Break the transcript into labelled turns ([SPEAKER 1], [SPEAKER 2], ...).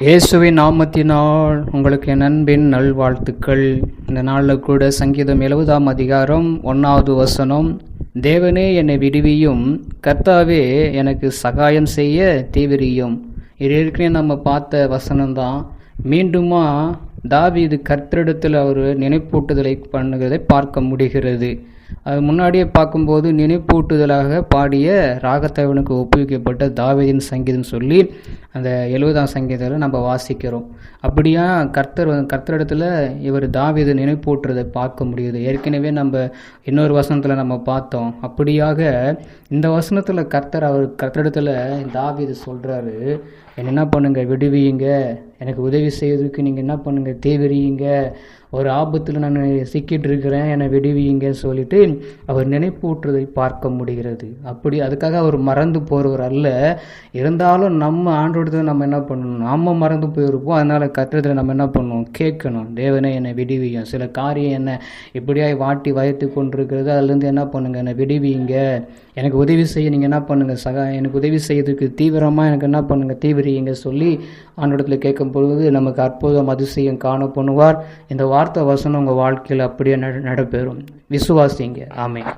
[SPEAKER 1] இயேசுவின் நாமத்தினால் உங்களுக்கு என் அன்பின் நல்வாழ்த்துக்கள். இந்த நாளில் கூட சங்கீதம் 70ஆம் அதிகாரம் 1வது வசனம், தேவனே என்னை விடுவியும், கர்த்தாவே எனக்கு சகாயம் செய்ய தீவிரியும். இது ஏற்கனவே நம்ம பார்த்த வசனம்தான். மீண்டுமா தாவீது கர்த்தரிடத்தில் அவர் நினைப்பூட்டுதலை பண்ணுகிறதை பார்க்க முடிகிறது. அது முன்னாடியே பார்க்கும்போது நினைப்பூட்டுதலாக பாடிய ராகத்தேவனுக்கு ஒப்புவிக்கப்பட்ட தாவீதின் சங்கீதம் சொல்லி அந்த 70ஆம் சங்கீதத்தில் நம்ம வாசிக்கிறோம். அப்படியா கர்த்தரிடத்தில் இவர் தாவீது நினைப்பூட்டுறதை பார்க்க முடியுது. ஏற்கனவே நம்ம இன்னொரு வசனத்தில் நம்ம பார்த்தோம். அப்படியாக இந்த வசனத்தில் கர்த்தரிடத்தில் தாவீது சொல்கிறாரு, என்ன பண்ணுங்க, விடுவியுங்க, எனக்கு உதவி செய்வதற்கு நீங்கள் என்ன பண்ணுங்க, தீவிரியுங்க, ஒரு ஆபத்தில் நான் சிக்கிட்டு இருக்கிறேன், என்னை விடுவியுங்கன்னு சொல்லிட்டு அவர் நினைப்பூற்றுவதை பார்க்க முடிகிறது. அதுக்காக அவர் மறந்து போகிறவர் அல்ல. இருந்தாலும் நம்ம ஆண்டோடத்தில் நம்ம என்ன பண்ணணும், நம்ம மறந்து போயிருப்போம். அதனால் கர்த்தரிடத்தில் நம்ம என்ன பண்ணணும், கேட்கணும், தேவனே என்னை விடுவியும். சில காரியம் என்னை இப்படியாய் வாட்டி வயத்து கொண்டிருக்கிறது, அதுலேருந்து என்ன பண்ணுங்க, என்னை விடுவியுங்க, எனக்கு உதவி செய்ய நீங்கள் என்ன பண்ணுங்கள், எனக்கு உதவி செய்யறதுக்கு தீவிரமாக எனக்கு என்ன பண்ணுங்கள், தீவிரிங்க சொல்லி ஆண்டோடத்தில் கேட்கும் பொழுது நமக்கு அற்புதம் அதிசயம் காண பண்ணுவார். இந்த வார்த்தை வசனம் உங்கள் வாழ்க்கையில் அப்படியே நடைபெறும். விசுவாசிங்க. ஆமென்.